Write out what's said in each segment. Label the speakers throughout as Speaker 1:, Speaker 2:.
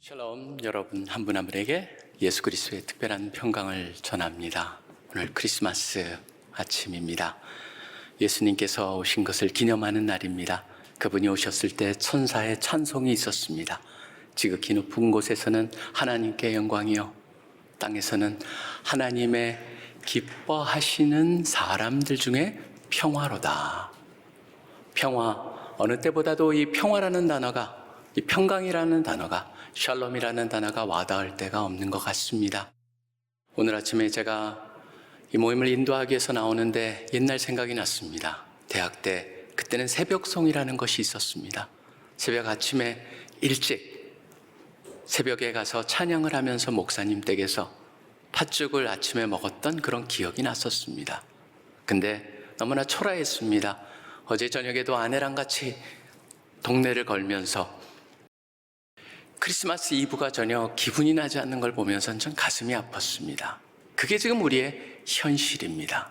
Speaker 1: 샬롬, 여러분 한 분 한 분에게 예수 그리스도의 특별한 평강을 전합니다. 오늘 크리스마스 아침입니다. 예수님께서 오신 것을 기념하는 날입니다. 그분이 오셨을 때 천사의 찬송이 있었습니다. 지극히 높은 곳에서는 하나님께 영광이요, 땅에서는 하나님의 기뻐하시는 사람들 중에 평화로다. 평화, 어느 때보다도 이 평화라는 단어가, 이 평강이라는 단어가, 샬롬이라는 단어가 와닿을 때가 없는 것 같습니다. 오늘 아침에 제가 이 모임을 인도하기 위해서 나오는데 옛날 생각이 났습니다. 대학 때 그때는 새벽송이라는 것이 있었습니다. 새벽 아침에 일찍 새벽에 가서 찬양을 하면서 목사님 댁에서 팥죽을 아침에 먹었던 그런 기억이 났었습니다. 근데 너무나 초라했습니다. 어제 저녁에도 아내랑 같이 동네를 걸면서 크리스마스 이브가 전혀 기분이 나지 않는 걸 보면서 전 가슴이 아팠습니다. 그게 지금 우리의 현실입니다.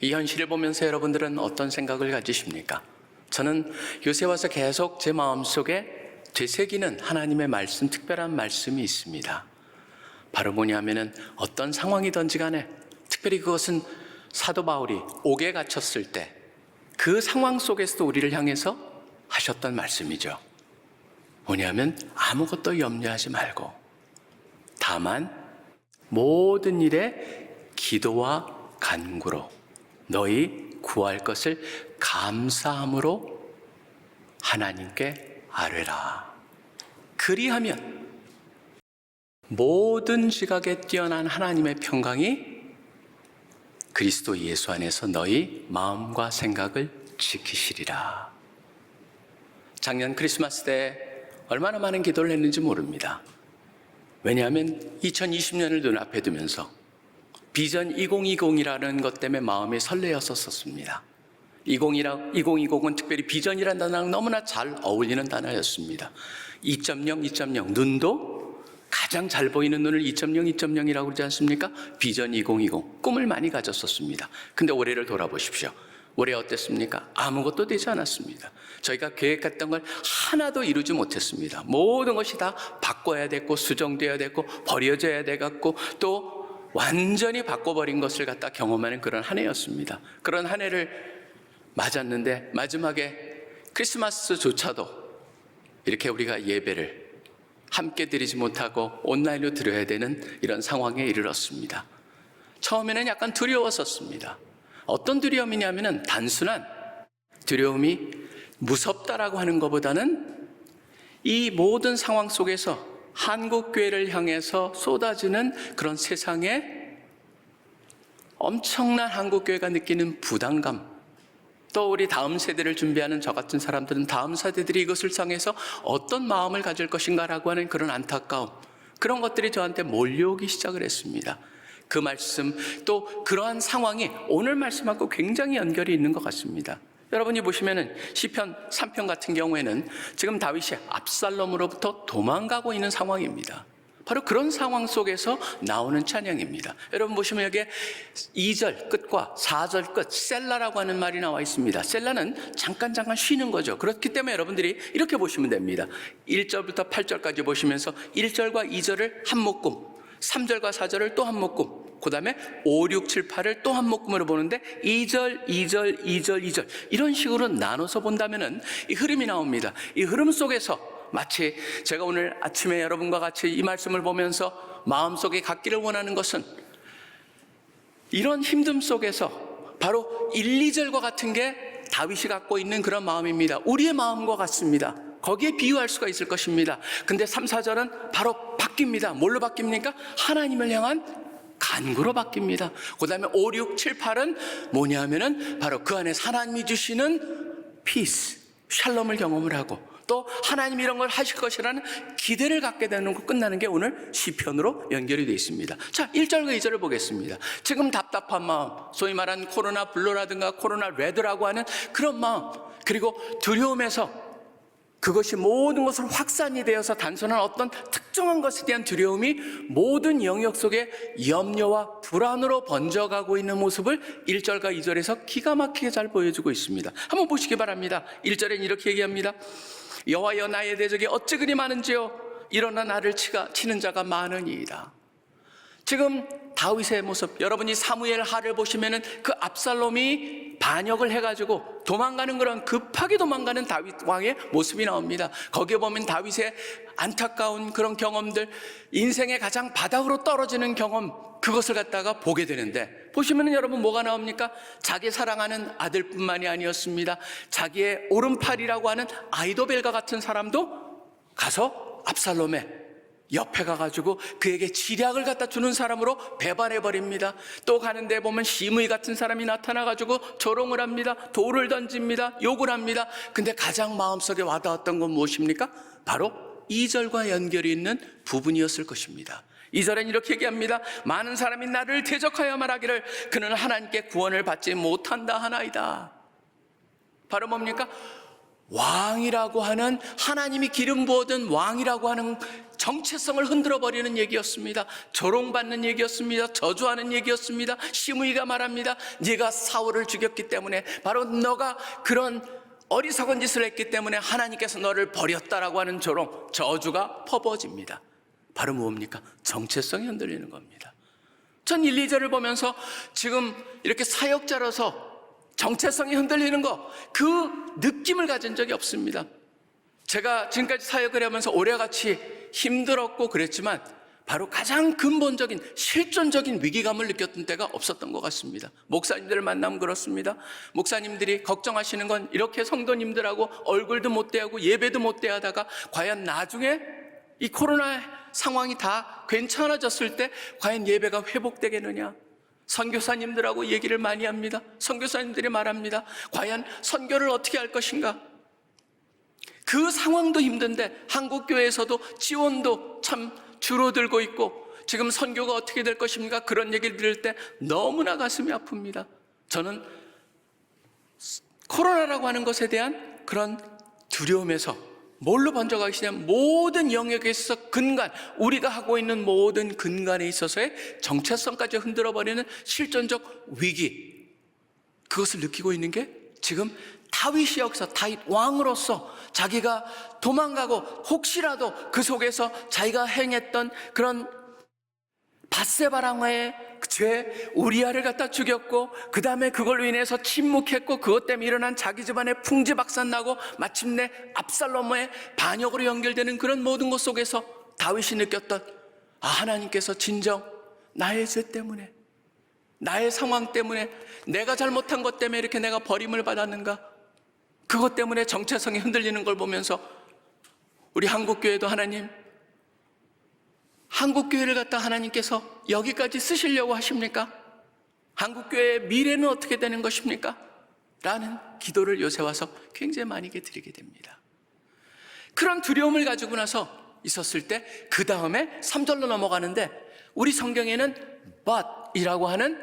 Speaker 1: 이 현실을 보면서 여러분들은 어떤 생각을 가지십니까? 저는 요새 와서 계속 제 마음속에 되새기는 하나님의 말씀, 특별한 말씀이 있습니다. 바로 뭐냐면은 어떤 상황이든지 간에, 특별히 그것은 사도 바울이 옥에 갇혔을 때 그 상황 속에서도 우리를 향해서 하셨던 말씀이죠. 뭐냐면 아무것도 염려하지 말고 다만 모든 일에 기도와 간구로 너희 구할 것을 감사함으로 하나님께 아뢰라. 그리하면 모든 지각에 뛰어난 하나님의 평강이 그리스도 예수 안에서 너희 마음과 생각을 지키시리라. 작년 크리스마스 때 얼마나 많은 기도를 했는지 모릅니다. 왜냐하면 2020년을 눈앞에 두면서 비전 2020이라는 것 때문에 마음이 설레었었습니다. 2020은 특별히 비전이라는 단어랑 너무나 잘 어울리는 단어였습니다. 2.0, 2.0, 눈도 가장 잘 보이는 눈을 2.0, 2.0이라고 그러지 않습니까? 비전 2020, 꿈을 많이 가졌었습니다. 근데 올해를 돌아보십시오. 올해 어땠습니까? 아무것도 되지 않았습니다. 저희가 계획했던 걸 하나도 이루지 못했습니다. 모든 것이 다 바꿔야 됐고, 수정돼야 됐고, 버려져야 되겠고, 또 완전히 바꿔버린 것을 갖다 경험하는 그런 한 해였습니다. 그런 한 해를 맞았는데 마지막에 크리스마스조차도 이렇게 우리가 예배를 함께 드리지 못하고 온라인으로 드려야 되는 이런 상황에 이르렀습니다. 처음에는 약간 두려웠었습니다. 어떤 두려움이냐면은 단순한 두려움이 무섭다라고 하는 것보다는 이 모든 상황 속에서 한국교회를 향해서 쏟아지는 그런 세상에 엄청난 한국교회가 느끼는 부담감, 또 우리 다음 세대를 준비하는 저 같은 사람들은 다음 세대들이 이것을 향해서 어떤 마음을 가질 것인가라고 하는 그런 안타까움, 그런 것들이 저한테 몰려오기 시작을 했습니다. 그 말씀, 또 그러한 상황이 오늘 말씀하고 굉장히 연결이 있는 것 같습니다. 여러분이 보시면은 시편 3편 같은 경우에는 지금 다윗이 압살롬으로부터 도망가고 있는 상황입니다. 바로 그런 상황 속에서 나오는 찬양입니다. 여러분 보시면 여기에 2절 끝과 4절 끝 셀라라고 하는 말이 나와 있습니다. 셀라는 잠깐 쉬는 거죠. 그렇기 때문에 여러분들이 이렇게 보시면 됩니다. 1절부터 8절까지 보시면서 1절과 2절을 한 묶음, 3절과 4절을 또 한 묶음, 그 다음에 5, 6, 7, 8을 또 한 묶음으로 보는데 2절, 2절, 2절, 2절 이런 식으로 나눠서 본다면은 이 흐름이 나옵니다. 이 흐름 속에서 마치 제가 오늘 아침에 여러분과 같이 이 말씀을 보면서 마음속에 갖기를 원하는 것은 이런 힘듦 속에서 바로 1, 2절과 같은 게 다윗이 갖고 있는 그런 마음입니다. 우리의 마음과 같습니다. 거기에 비유할 수가 있을 것입니다. 근데 3, 4절은 바로 바뀝니다. 뭘로 바뀝니까? 하나님을 향한 간구로 바뀝니다. 그 다음에 5, 6, 7, 8은 뭐냐면은 바로 그 안에 하나님이 주시는 피스, 샬롬을 경험을 하고 또 하나님이 이런 걸 하실 것이라는 기대를 갖게 되는 거 끝나는 게 오늘 시편으로 연결이 되어 있습니다. 자, 1절과 2절을 보겠습니다. 지금 답답한 마음, 소위 말하는 코로나 블루라든가 코로나 레드라고 하는 그런 마음, 그리고 두려움에서 그것이 모든 것으로 확산이 되어서 단순한 어떤 특정한 것에 대한 두려움이 모든 영역 속에 염려와 불안으로 번져가고 있는 모습을 1절과 2절에서 기가 막히게 잘 보여주고 있습니다. 한번 보시기 바랍니다. 1절엔 이렇게 얘기합니다. 여호와여 나의 대적이 어찌 그리 많은지요. 일어나 나를 치는 자가 많으니이다. 지금 다윗의 모습, 여러분이 사무엘 하를 보시면은 그 압살롬이 반역을 해가지고 도망가는 그런 급하게 도망가는 다윗 왕의 모습이 나옵니다. 거기에 보면 다윗의 안타까운 그런 경험들, 인생의 가장 바닥으로 떨어지는 경험, 그것을 갖다가 보게 되는데, 보시면은 여러분 뭐가 나옵니까? 자기 사랑하는 아들뿐만이 아니었습니다. 자기의 오른팔이라고 하는 아이도벨과 같은 사람도 가서 압살롬의 옆에 가가지고 그에게 지략을 갖다 주는 사람으로 배반해버립니다. 또 가는데 보면 시므이 같은 사람이 나타나가지고 조롱을 합니다. 돌을 던집니다. 욕을 합니다. 근데 가장 마음속에 와닿았던 건 무엇입니까? 바로 2절과 연결이 있는 부분이었을 것입니다. 2절엔 이렇게 얘기합니다. 많은 사람이 나를 대적하여 말하기를 그는 하나님께 구원을 받지 못한다 하나이다. 바로 뭡니까? 왕이라고 하는, 하나님이 기름 부어둔 왕이라고 하는 정체성을 흔들어버리는 얘기였습니다. 조롱받는 얘기였습니다. 저주하는 얘기였습니다. 시므이가 말합니다. 네가 사울을 죽였기 때문에, 바로 너가 그런 어리석은 짓을 했기 때문에 하나님께서 너를 버렸다라고 하는 조롱, 저주가 퍼부어집니다. 바로 뭡니까? 정체성이 흔들리는 겁니다. 전 1, 2절을 보면서 지금 이렇게 사역자로서 정체성이 흔들리는 거, 그 느낌을 가진 적이 없습니다. 제가 지금까지 사역을 하면서 오래같이 힘들었고 그랬지만 바로 가장 근본적인 실존적인 위기감을 느꼈던 때가 없었던 것 같습니다. 목사님들을 만나면 그렇습니다. 목사님들이 걱정하시는 건 이렇게 성도님들하고 얼굴도 못 대하고 예배도 못 대하다가 과연 나중에 이 코로나 상황이 다 괜찮아졌을 때 과연 예배가 회복되겠느냐. 선교사님들하고 얘기를 많이 합니다. 선교사님들이 말합니다. 과연 선교를 어떻게 할 것인가? 그 상황도 힘든데 한국교회에서도 지원도 참 줄어들고 있고 지금 선교가 어떻게 될 것입니까? 그런 얘기를 들을 때 너무나 가슴이 아픕니다. 저는 코로나라고 하는 것에 대한 그런 두려움에서 뭘로 번져가기 시작하면 모든 영역에 있어서 근간, 우리가 하고 있는 모든 근간에 있어서의 정체성까지 흔들어버리는 실존적 위기, 그것을 느끼고 있는 게 지금 다윗의 역사, 다윗 왕으로서 자기가 도망가고 혹시라도 그 속에서 자기가 행했던 그런 밧세바랑의 죄, 우리아를 갖다 죽였고 그 다음에 그걸로 인해서 침묵했고 그것 때문에 일어난 자기 집안의 풍지박산나고 마침내 압살롬의 반역으로 연결되는 그런 모든 것 속에서 다윗이 느꼈던, 하나님께서 진정 나의 죄 때문에, 나의 상황 때문에, 내가 잘못한 것 때문에 이렇게 내가 버림을 받았는가, 그것 때문에 정체성이 흔들리는 걸 보면서 우리 한국교회도 하나님, 한국교회를 갖다 하나님께서 여기까지 쓰시려고 하십니까? 한국교회의 미래는 어떻게 되는 것입니까? 라는 기도를 요새 와서 굉장히 많이 드리게 됩니다. 그런 두려움을 가지고 나서 있었을 때 그 다음에 3절로 넘어가는데 우리 성경에는 but이라고 하는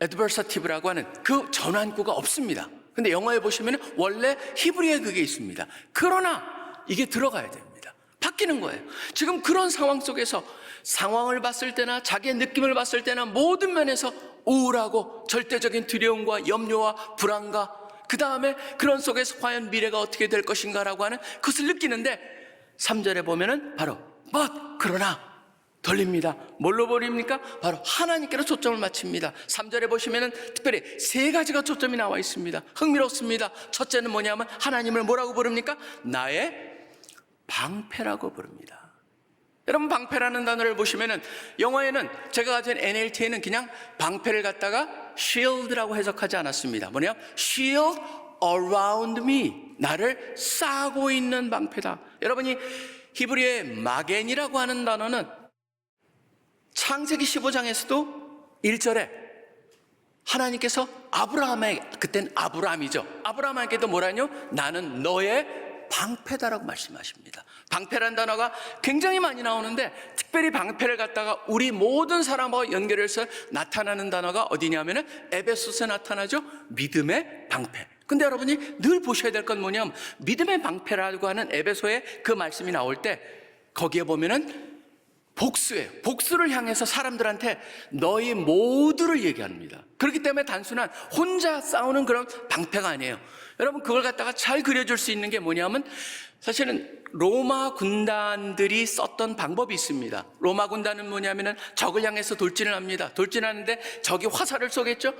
Speaker 1: adversative라고 하는 그 전환구가 없습니다. 근데 영어에 보시면 원래 히브리어에 그게 있습니다. 그러나 이게 들어가야 됩니다. 바뀌는 거예요. 지금 그런 상황 속에서 상황을 봤을 때나 자기의 느낌을 봤을 때나 모든 면에서 우울하고 절대적인 두려움과 염려와 불안과 그 다음에 그런 속에서 과연 미래가 어떻게 될 것인가라고 하는 그것을 느끼는데 3절에 보면은 바로 but, 그러나 돌립니다. 뭘로 버립니까? 바로 하나님께로 초점을 맞춥니다. 3절에 보시면은 특별히 3가지가 초점이 나와 있습니다. 흥미롭습니다. 첫째는 뭐냐면 하나님을 뭐라고 부릅니까? 나의 방패라고 부릅니다. 여러분, 방패라는 단어를 보시면은 영어에는 제가 가진 NLT에는 그냥 방패를 갖다가 shield라고 해석하지 않았습니다. 뭐냐? shield around me, 나를 싸고 있는 방패다. 여러분이 히브리어의 마겐이라고 하는 단어는 창세기 15장에서도 1절에 하나님께서 아브라함에게, 그땐 아브라함이죠, 아브라함에게도 뭐라뇨? 나는 너의 방패다라고 말씀하십니다. 방패란 단어가 굉장히 많이 나오는데 특별히 방패를 갖다가 우리 모든 사람과 연결해서 나타나는 단어가 어디냐면은 에베소서에 나타나죠. 믿음의 방패. 근데 여러분이 늘 보셔야 될 건 뭐냐면 믿음의 방패라고 하는 에베소의 그 말씀이 나올 때 거기에 보면은 복수예요. 복수를 향해서 사람들한테 너희 모두를 얘기합니다. 그렇기 때문에 단순한 혼자 싸우는 그런 방패가 아니에요. 여러분, 그걸 갖다가 잘 그려줄 수 있는 게 뭐냐면, 사실은 로마 군단들이 썼던 방법이 있습니다. 로마 군단은 뭐냐면은 적을 향해서 돌진을 합니다. 돌진하는데 적이 화살을 쏘겠죠?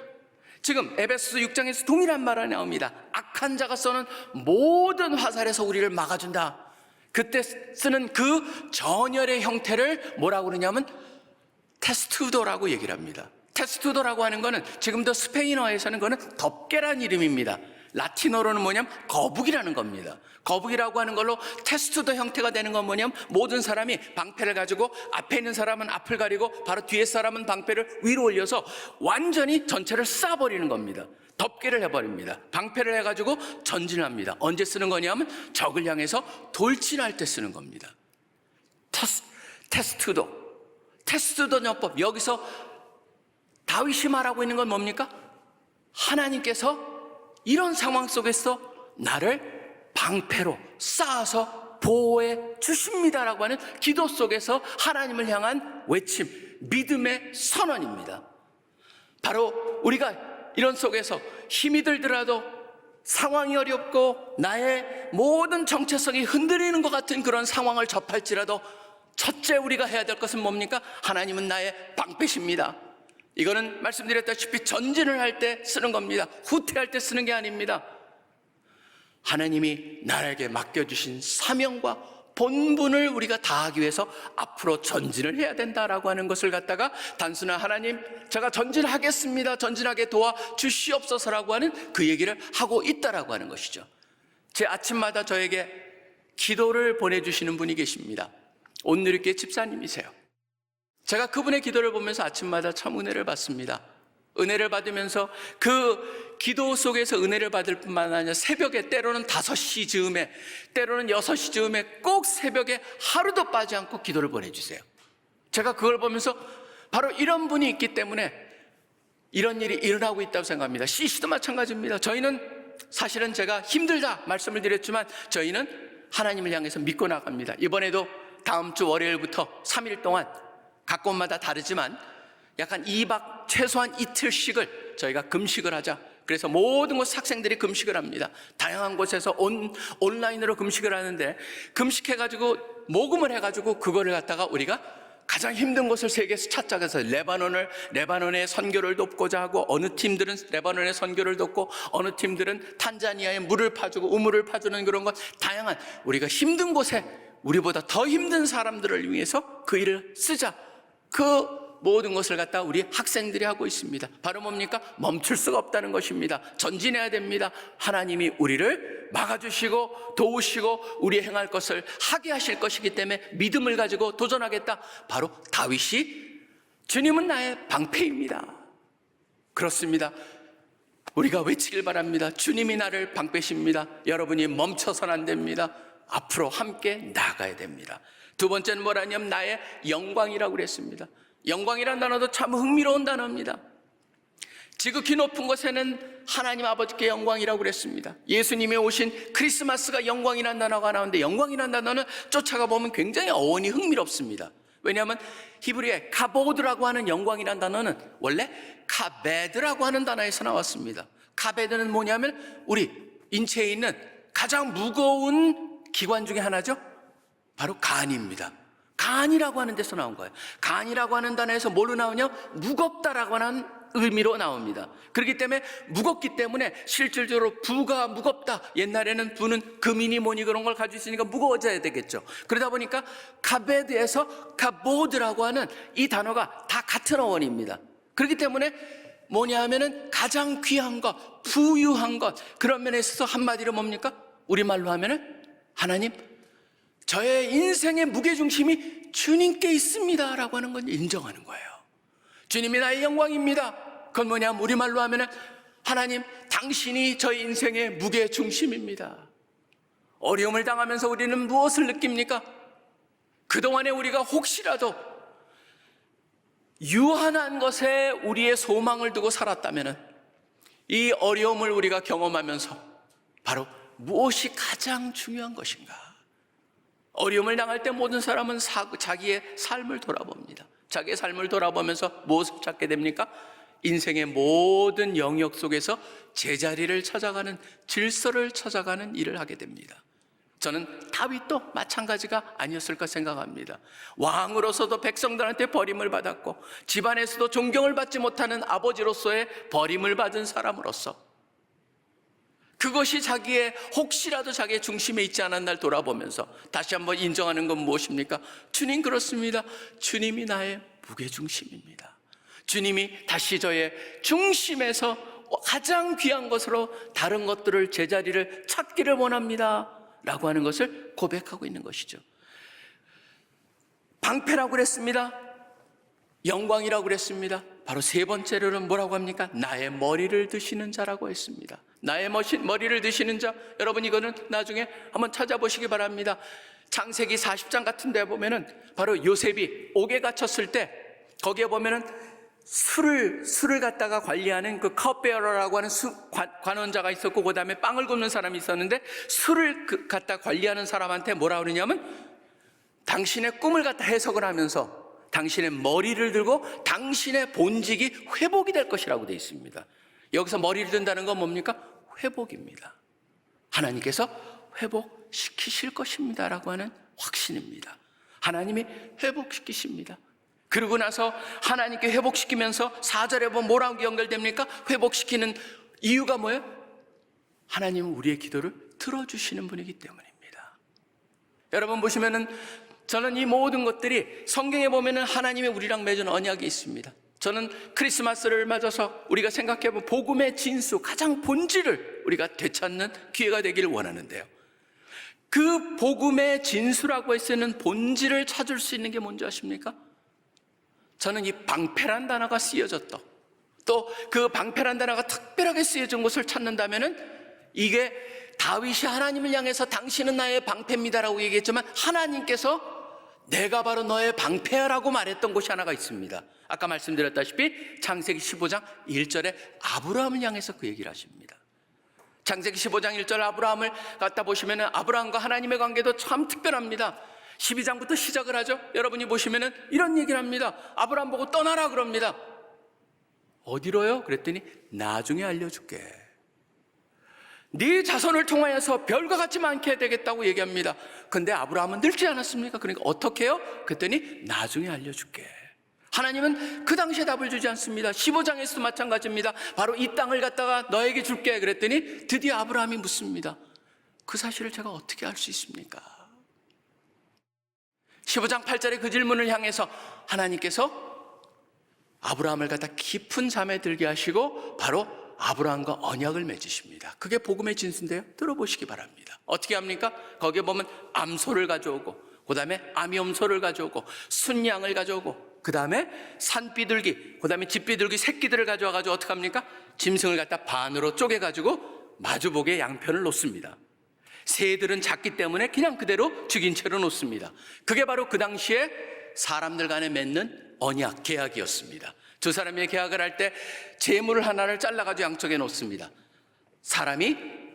Speaker 1: 지금 에베소서 6장에서 동일한 말이 나옵니다. 악한 자가 쏘는 모든 화살에서 우리를 막아준다. 그때 쓰는 그 전열의 형태를 뭐라고 그러냐면 테스투도라고 얘기를 합니다. 테스투도라고 하는 거는 지금도 스페인어에서는 그거는 덮개란 이름입니다. 라틴어로는 뭐냐면 거북이라는 겁니다. 거북이라고 하는 걸로 테스투도 형태가 되는 건 뭐냐면 모든 사람이 방패를 가지고 앞에 있는 사람은 앞을 가리고 바로 뒤에 사람은 방패를 위로 올려서 완전히 전체를 쏴버리는 겁니다. 덮개를 해버립니다. 방패를 해가지고 전진을 합니다. 언제 쓰는 거냐면 적을 향해서 돌진할 때 쓰는 겁니다. 테스투도 전법. 여기서 다윗이 말하고 있는 건 뭡니까? 하나님께서 이런 상황 속에서 나를 방패로 쌓아서 보호해 주십니다라고 하는 기도 속에서 하나님을 향한 외침, 믿음의 선언입니다. 바로 우리가 이런 속에서 힘이 들더라도 상황이 어렵고 나의 모든 정체성이 흔들리는 것 같은 그런 상황을 접할지라도 첫째 우리가 해야 될 것은 뭡니까? 하나님은 나의 방패십니다. 이거는 말씀드렸다시피 전진을 할 때 쓰는 겁니다. 후퇴할 때 쓰는 게 아닙니다. 하나님이 나에게 맡겨주신 사명과 본분을 우리가 다하기 위해서 앞으로 전진을 해야 된다라고 하는 것을 갖다가 단순한 하나님, 제가 전진하겠습니다, 전진하게 도와주시옵소서라고 하는 그 얘기를 하고 있다라고 하는 것이죠. 제 아침마다 저에게 기도를 보내주시는 분이 계십니다. 온누리교회 집사님이세요. 제가 그분의 기도를 보면서 아침마다 참 은혜를 받습니다. 은혜를 받으면서 그 기도 속에서 은혜를 받을 뿐만 아니라 새벽에 때로는 5시 즈음에 때로는 6시 즈음에 꼭 새벽에 하루도 빠지 않고 기도를 보내주세요. 제가 그걸 보면서 바로 이런 분이 있기 때문에 이런 일이 일어나고 있다고 생각합니다. CC도 마찬가지입니다. 저희는 사실은 제가 힘들다 말씀을 드렸지만 저희는 하나님을 향해서 믿고 나갑니다. 이번에도 다음 주 월요일부터 3일 동안 각 곳마다 다르지만 약간 2박 최소한 이틀씩을 저희가 금식을 하자. 그래서 모든 곳 학생들이 금식을 합니다. 다양한 곳에서 온라인으로 금식을 하는데 금식해가지고 모금을 해가지고 그거를 갖다가 우리가 가장 힘든 곳을 세계에서 찾자 해서 레바논의 선교를 돕고자 하고 어느 팀들은 레바논의 선교를 돕고 어느 팀들은 탄자니아에 물을 파주고 우물을 파주는 그런 것 다양한 우리가 힘든 곳에 우리보다 더 힘든 사람들을 위해서 그 일을 쓰자. 그 모든 것을 갖다 우리 학생들이 하고 있습니다. 바로 뭡니까? 멈출 수가 없다는 것입니다. 전진해야 됩니다. 하나님이 우리를 막아주시고 도우시고 우리 행할 것을 하게 하실 것이기 때문에 믿음을 가지고 도전하겠다. 바로 다윗이 주님은 나의 방패입니다. 그렇습니다. 우리가 외치길 바랍니다. 주님이 나를 방패십니다. 여러분이 멈춰서는 안 됩니다. 앞으로 함께 나아가야 됩니다. 두 번째는 뭐라냐면 나의 영광이라고 그랬습니다. 영광이라는 단어도 참 흥미로운 단어입니다. 지극히 높은 곳에는 하나님 아버지께 영광이라고 그랬습니다. 예수님이 오신 크리스마스가 영광이라는 단어가 나오는데 영광이라는 단어는 쫓아가 보면 굉장히 어원이 흥미롭습니다. 왜냐하면 히브리의 카보드라고 하는 영광이라는 단어는 원래 카베드라고 하는 단어에서 나왔습니다. 카베드는 뭐냐면 우리 인체에 있는 가장 무거운 기관 중에 하나죠. 바로 간입니다. 간이라고 하는 데서 나온 거예요. 간이라고 하는 단어에서 뭘로 나오냐? 무겁다라고 하는 의미로 나옵니다. 그렇기 때문에 무겁기 때문에 실질적으로 부가 무겁다. 옛날에는 부는 금이니 뭐니 그런 걸 가지고 있으니까 무거워져야 되겠죠. 그러다 보니까 카베드에서 카보드라고 하는 이 단어가 다 같은 어원입니다. 그렇기 때문에 뭐냐 하면은 가장 귀한 것, 부유한 것, 그런 면에 있어서 한마디로 뭡니까? 우리말로 하면은 하나님, 저의 인생의 무게중심이 주님께 있습니다 라고 하는 건 인정하는 거예요. 주님이 나의 영광입니다. 그건 뭐냐면 우리말로 하면은 하나님, 당신이 저의 인생의 무게중심입니다. 어려움을 당하면서 우리는 무엇을 느낍니까? 그동안에 우리가 혹시라도 유한한 것에 우리의 소망을 두고 살았다면 이 어려움을 우리가 경험하면서 바로 무엇이 가장 중요한 것인가? 어려움을 당할 때 모든 사람은 자기의 삶을 돌아봅니다. 자기의 삶을 돌아보면서 무엇을 찾게 됩니까? 인생의 모든 영역 속에서 제자리를 찾아가는, 질서를 찾아가는 일을 하게 됩니다. 저는 다윗도 마찬가지가 아니었을까 생각합니다. 왕으로서도 백성들한테 버림을 받았고 집안에서도 존경을 받지 못하는 아버지로서의 버림을 받은 사람으로서 그것이 혹시라도 자기의 중심에 있지 않은 날 돌아보면서 다시 한번 인정하는 건 무엇입니까? 주님, 그렇습니다. 주님이 나의 무게중심입니다. 주님이 다시 저의 중심에서 가장 귀한 것으로 다른 것들을, 제자리를 찾기를 원합니다 라고 하는 것을 고백하고 있는 것이죠. 방패라고 그랬습니다. 영광이라고 그랬습니다. 바로 세 번째로는 뭐라고 합니까? 나의 머리를 드시는 자라고 했습니다. 나의 머리를 드시는 자, 여러분 이거는 나중에 한번 찾아보시기 바랍니다. 창세기 40장 같은 데 보면은 바로 요셉이 옥에 갇혔을 때 거기에 보면은 술을 갖다가 관리하는 그 컵베어러라고 하는 관원자가 있었고, 그 다음에 빵을 굽는 사람이 있었는데, 술을 갖다 관리하는 사람한테 뭐라 그러냐면 당신의 꿈을 갖다 해석을 하면서 당신의 머리를 들고 당신의 본직이 회복이 될 것이라고 되어 있습니다. 여기서 머리를 든다는 건 뭡니까? 회복입니다. 하나님께서 회복시키실 것입니다 라고 하는 확신입니다. 하나님이 회복시키십니다. 그러고 나서 하나님께 회복시키면서 4절에 보면 뭐라고 연결됩니까? 회복시키는 이유가 뭐예요? 하나님은 우리의 기도를 들어주시는 분이기 때문입니다. 여러분 보시면은 저는 이 모든 것들이 성경에 보면은 하나님의 우리랑 맺은 언약이 있습니다. 저는 크리스마스를 맞아서 우리가 생각해보면 복음의 진수, 가장 본질을 우리가 되찾는 기회가 되기를 원하는데요. 그 복음의 진수라고 쓰는 본질을 찾을 수 있는 게 뭔지 아십니까? 저는 이 방패란 단어가 쓰여졌다, 또 그 방패란 단어가 특별하게 쓰여진 것을 찾는다면은 이게 다윗이 하나님을 향해서 당신은 나의 방패입니다라고 얘기했지만 하나님께서 내가 바로 너의 방패라고 말했던 곳이 하나가 있습니다. 아까 말씀드렸다시피 창세기 15장 1절에 아브라함을 향해서 그 얘기를 하십니다. 창세기 15장 1절 아브라함을 갖다 보시면 아브라함과 하나님의 관계도 참 특별합니다. 12장부터 시작을 하죠. 여러분이 보시면 이런 얘기를 합니다. 아브라함 보고 떠나라 그럽니다. 어디로요? 그랬더니 나중에 알려줄게. 네 자손을 통하여서 별과 같이 많게 되겠다고 얘기합니다. 근데 아브라함은 늙지 않았습니까? 그러니까 어떻게 해요? 그랬더니 나중에 알려줄게. 하나님은 그 당시에 답을 주지 않습니다. 15장에서도 마찬가지입니다. 바로 이 땅을 갖다가 너에게 줄게 그랬더니 드디어 아브라함이 묻습니다. 그 사실을 제가 어떻게 알 수 있습니까? 15장 8절에 그 질문을 향해서 하나님께서 아브라함을 갖다 깊은 잠에 들게 하시고 바로 아브라함과 언약을 맺으십니다. 그게 복음의 진수인데요. 들어보시기 바랍니다. 어떻게 합니까? 거기에 보면 암소를 가져오고, 그 다음에 암염소를 가져오고, 순양을 가져오고, 그 다음에 산비둘기, 그 다음에 집비둘기 새끼들을 가져와가지고 어떻게 합니까? 짐승을 갖다 반으로 쪼개가지고 마주보게 양편을 놓습니다. 새들은 작기 때문에 그냥 그대로 죽인 채로 놓습니다. 그게 바로 그 당시에 사람들 간에 맺는 언약, 계약이었습니다. 두 사람이 계약을 할 때 재물을 하나를 잘라가지고 양쪽에 놓습니다.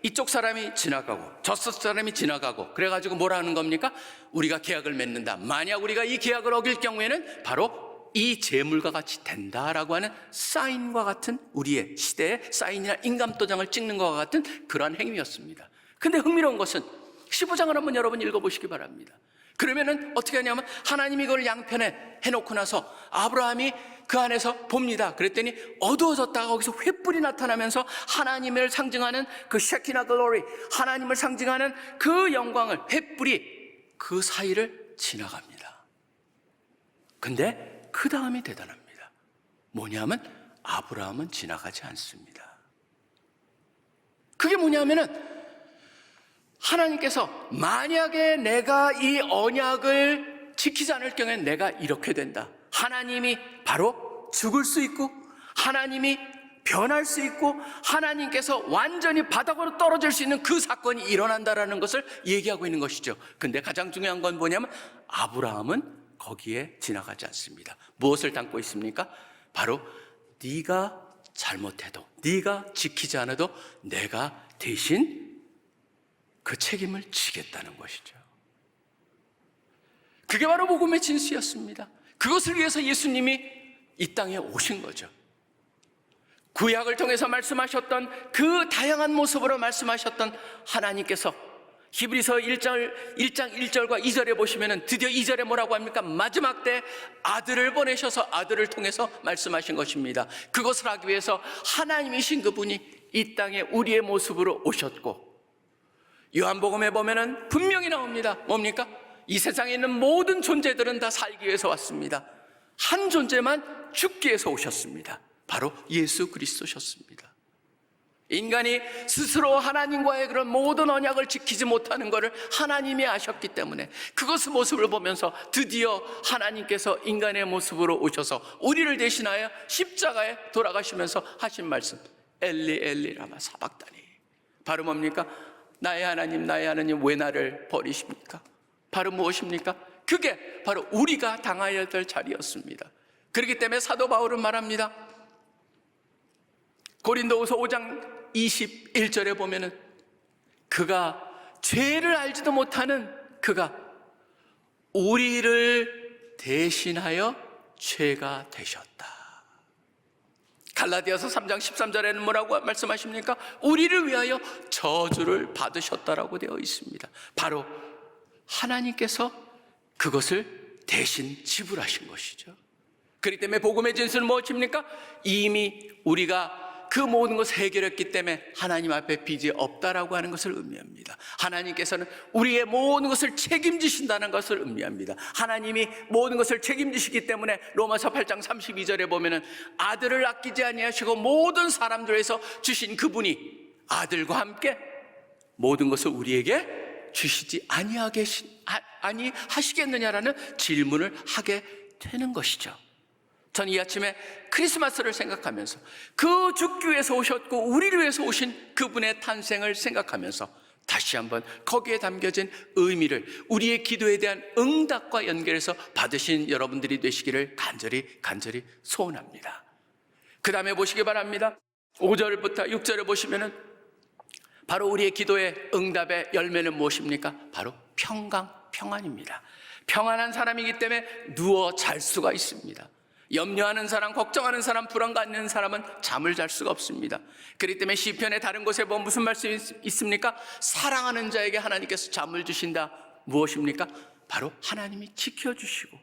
Speaker 1: 이쪽 사람이 지나가고 저쪽 사람이 지나가고 그래가지고 뭐라 하는 겁니까? 우리가 계약을 맺는다. 만약 우리가 이 계약을 어길 경우에는 바로 이 재물과 같이 된다라고 하는 사인과 같은, 우리의 시대의 사인이나 인감도장을 찍는 것과 같은 그러한 행위였습니다. 근데 흥미로운 것은 15장을 한번 여러분 읽어보시기 바랍니다. 그러면은 어떻게 하냐면 하나님이 이걸 양편에 해놓고 나서 아브라함이 그 안에서 봅니다. 그랬더니 어두워졌다가 거기서 횃불이 나타나면서 하나님을 상징하는 그 셰키나 글로리, 하나님을 상징하는 그 영광을, 횃불이 그 사이를 지나갑니다. 근데 그 다음이 대단합니다. 뭐냐면 아브라함은 지나가지 않습니다. 그게 뭐냐면은 하나님께서 만약에 내가 이 언약을 지키지 않을 경우에 내가 이렇게 된다. 하나님이 바로 죽을 수 있고 하나님이 변할 수 있고 하나님께서 완전히 바닥으로 떨어질 수 있는 그 사건이 일어난다라는 것을 얘기하고 있는 것이죠. 근데 가장 중요한 건 뭐냐면 아브라함은 거기에 지나가지 않습니다. 무엇을 담고 있습니까? 바로 네가 잘못해도, 네가 지키지 않아도 내가 대신 그 책임을 지겠다는 것이죠. 그게 바로 복음의 진수였습니다. 그것을 위해서 예수님이 이 땅에 오신 거죠. 구약을 통해서 말씀하셨던 그 다양한 모습으로 말씀하셨던 하나님께서 히브리서 1장 1절과 2절에 보시면 드디어 2절에 뭐라고 합니까? 마지막 때 아들을 보내셔서 아들을 통해서 말씀하신 것입니다. 그것을 하기 위해서 하나님이신 그분이 이 땅에 우리의 모습으로 오셨고, 요한복음에 보면 분명히 나옵니다. 뭡니까? 이 세상에 있는 모든 존재들은 다 살기 위해서 왔습니다. 한 존재만 죽기 위해서 오셨습니다. 바로 예수 그리스도셨습니다. 인간이 스스로 하나님과의 그런 모든 언약을 지키지 못하는 것을 하나님이 아셨기 때문에 그것의 모습을 보면서 드디어 하나님께서 인간의 모습으로 오셔서 우리를 대신하여 십자가에 돌아가시면서 하신 말씀, 엘리 엘리 라마 사박다니. 바로 뭡니까? 나의 하나님 나의 하나님 왜 나를 버리십니까? 바로 무엇입니까? 그게 바로 우리가 당해야 될 자리였습니다. 그렇기 때문에 사도 바울은 말합니다. 고린도후서 5장 21절에 보면은 그가 죄를 알지도 못하는 그가 우리를 대신하여 죄가 되셨다. 갈라디아서 3장 13절에는 뭐라고 말씀하십니까? 우리를 위하여 저주를 받으셨다라고 되어 있습니다. 바로 하나님께서 그것을 대신 지불하신 것이죠. 그렇기 때문에 복음의 진수는 무엇입니까? 이미 우리가 그 모든 것을 해결했기 때문에 하나님 앞에 빚이 없다라고 하는 것을 의미합니다. 하나님께서는 우리의 모든 것을 책임지신다는 것을 의미합니다. 하나님이 모든 것을 책임지시기 때문에 로마서 8장 32절에 보면은 아들을 아끼지 아니하시고 모든 사람들에서 주신 그분이 아들과 함께 모든 것을 우리에게 주시지 아니하시겠느냐라는 질문을 하게 되는 것이죠. 전 이 아침에 크리스마스를 생각하면서 그 죽기 위해서 오셨고 우리를 위해서 오신 그분의 탄생을 생각하면서 다시 한번 거기에 담겨진 의미를 우리의 기도에 대한 응답과 연결해서 받으신 여러분들이 되시기를 간절히 소원합니다. 그 다음에 보시기 바랍니다. 5절부터 6절을 보시면은 바로 우리의 기도의 응답의 열매는 무엇입니까? 바로 평안입니다. 평안한 사람이기 때문에 누워 잘 수가 있습니다. 염려하는 사람, 걱정하는 사람, 불안 갖는 사람은 잠을 잘 수가 없습니다. 그렇기 때문에 시편의 다른 곳에 보면 무슨 말씀이 있습니까? 사랑하는 자에게 하나님께서 잠을 주신다. 무엇입니까? 바로 하나님이 지켜주시고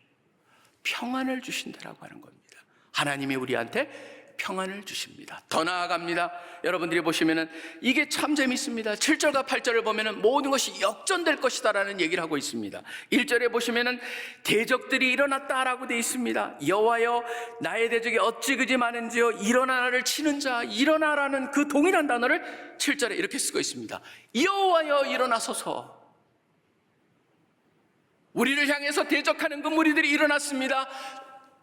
Speaker 1: 평안을 주신다라고 하는 겁니다. 하나님이 우리한테 평안을 주십니다. 더 나아갑니다. 여러분들이 보시면은 이게 참 재밌습니다. 7절과 8절을 보면은 모든 것이 역전될 것이다라는 얘기를 하고 있습니다. 1절에 보시면은 대적들이 일어났다라고 되어 있습니다. 여호와여 나의 대적이 어찌 그지 많은지요 일어나 나를 치는 자. 일어나라는 그 동일한 단어를 7절에 이렇게 쓰고 있습니다. 여호와여 일어나소서. 우리를 향해서 대적하는 그 무리들이 일어났습니다.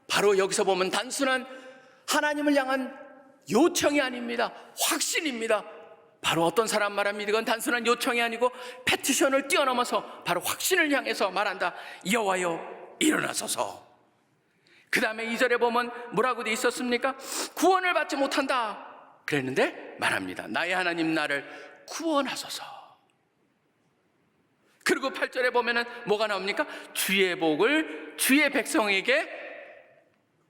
Speaker 1: 바로 여기서 보면 단순한 하나님을 향한 요청이 아닙니다. 확신입니다. 바로 어떤 사람 말합니다. 이건 단순한 요청이 아니고 패티션을 뛰어넘어서 바로 확신을 향해서 말한다. 여호와여 일어나소서. 그 다음에 2절에 보면 뭐라고 돼 있었습니까? 구원을 받지 못한다 그랬는데 말합니다. 나의 하나님 나를 구원하소서. 그리고 8절에 보면은 뭐가 나옵니까? 주의 복을 주의 백성에게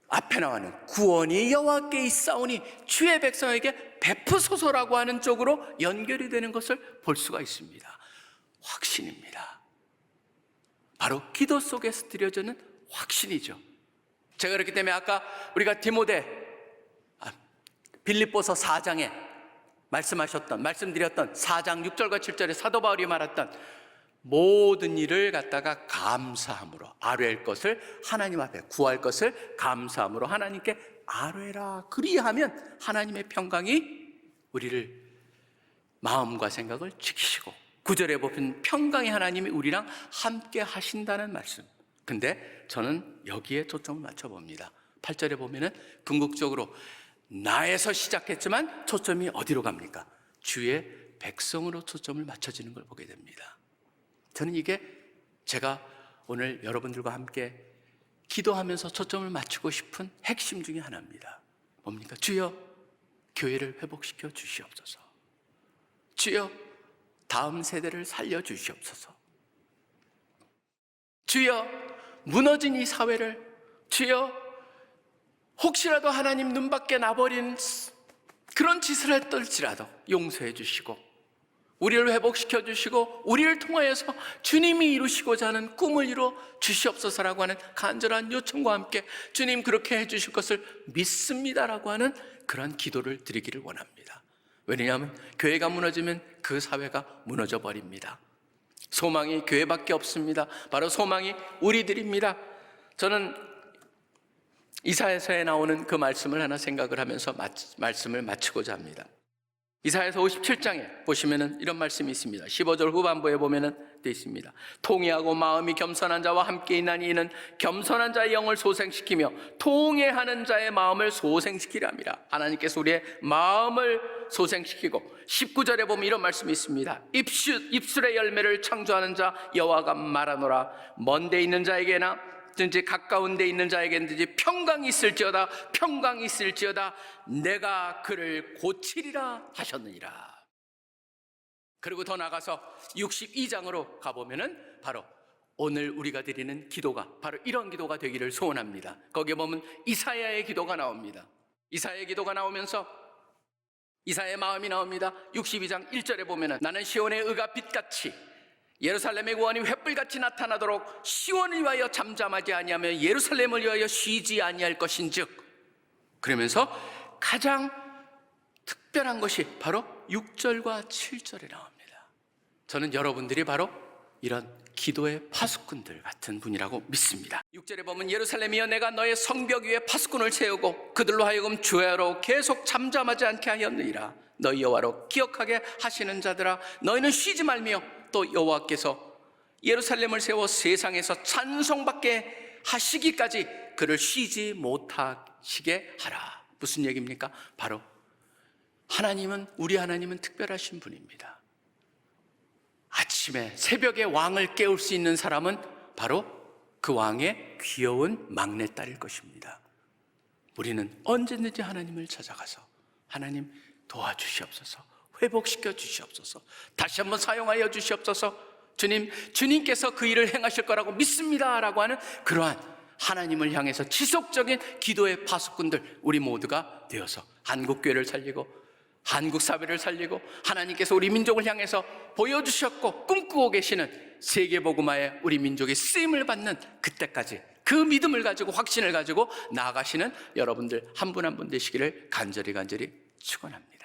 Speaker 1: 앞에 나와는 구원이 여호와께 있사오니 주의 백성에게 베푸소서라고 하는 쪽으로 연결이 되는 것을 볼 수가 있습니다. 확신입니다. 바로 기도 속에서 드려지는 확신이죠. 제가 그렇기 때문에 아까 우리가 빌립보서 4장에 말씀드렸던 4장 6절과 7절에 사도 바울이 말했던 모든 일을 갖다가 감사함으로 아뢰할 것을 하나님 앞에 구할 것을 감사함으로 하나님께 아뢰라. 그리하면 하나님의 평강이 우리를 마음과 생각을 지키시고 9절에 보면 평강의 하나님이 우리랑 함께 하신다는 말씀. 근데 저는 여기에 초점을 맞춰봅니다. 8절에 보면은 궁극적으로 나에서 시작했지만 초점이 어디로 갑니까? 주의 백성으로 초점을 맞춰지는 걸 보게 됩니다. 저는 이게 제가 오늘 여러분들과 함께 기도하면서 초점을 맞추고 싶은 핵심 중에 하나입니다. 뭡니까? 주여 교회를 회복시켜 주시옵소서. 주여 다음 세대를 살려 주시옵소서. 주여 무너진 이 사회를 주여 혹시라도 하나님 눈밖에 나버린 그런 짓을 했을지라도 용서해 주시고 우리를 회복시켜 주시고 우리를 통하여서 주님이 이루시고자 하는 꿈을 이루어 주시옵소서라고 하는 간절한 요청과 함께 주님 그렇게 해 주실 것을 믿습니다라고 하는 그런 기도를 드리기를 원합니다. 왜냐하면 교회가 무너지면 그 사회가 무너져 버립니다. 소망이 교회밖에 없습니다. 바로 소망이 우리들입니다. 저는 이사야서에 나오는 그 말씀을 하나 생각을 하면서 말씀을 마치고자 합니다. 이사야서 57장에 보시면은 이런 말씀이 있습니다. 15절 후반부에 보면은 되어 있습니다. 통회하고 마음이 겸손한 자와 함께 있나니 이는 겸손한 자의 영을 소생시키며 통회하는 자의 마음을 소생시키랍니다. 하나님께서 우리의 마음을 소생시키고 19절에 보면 이런 말씀이 있습니다. 입술의 열매를 창조하는 자 여호와가 말하노라. 먼 데 있는 자에게나 든지 가까운 데 있는 자에게든지 평강이 있을지어다 평강이 있을지어다 내가 그를 고치리라 하셨느니라. 그리고 더 나가서 62장으로 가보면은 바로 오늘 우리가 드리는 기도가 바로 이런 기도가 되기를 소원합니다. 거기에 보면 이사야의 기도가 나옵니다. 이사야의 기도가 나오면서 이사야의 마음이 나옵니다. 62장 1절에 보면은 나는 시온의 의가 빛같이 예루살렘의 구원이 횃불같이 나타나도록 시온을 위하여 잠잠하지 아니하며 예루살렘을 위하여 쉬지 아니할 것인즉, 그러면서 가장 특별한 것이 바로 6절과 7절에 나옵니다. 저는 여러분들이 바로 이런 기도의 파수꾼들 같은 분이라고 믿습니다. 6절에 보면 예루살렘이여 내가 너의 성벽 위에 파수꾼을 세우고 그들로 하여금 주야로 계속 잠잠하지 않게 하였느니라. 너희 여호와로 기억하게 하시는 자들아 너희는 쉬지 말며 또 여호와께서 예루살렘을 세워 세상에서 찬송받게 하시기까지 그를 쉬지 못하시게 하라. 무슨 얘기입니까? 바로 하나님은 우리 하나님은 특별하신 분입니다. 아침에 새벽에 왕을 깨울 수 있는 사람은 바로 그 왕의 귀여운 막내딸일 것입니다. 우리는 언제든지 하나님을 찾아가서 하나님 도와주시옵소서, 회복시켜 주시옵소서, 다시 한번 사용하여 주시옵소서, 주님께서 그 일을 행하실 거라고 믿습니다 라고 하는 그러한 하나님을 향해서 지속적인 기도의 파수꾼들 우리 모두가 되어서 한국교회를 살리고 한국 사회를 살리고 하나님께서 우리 민족을 향해서 보여주셨고 꿈꾸고 계시는 세계복음화에 우리 민족이 쓰임을 받는 그때까지 그 믿음을 가지고 확신을 가지고 나아가시는 여러분들 한 분 한 분 되시기를 간절히 축원합니다.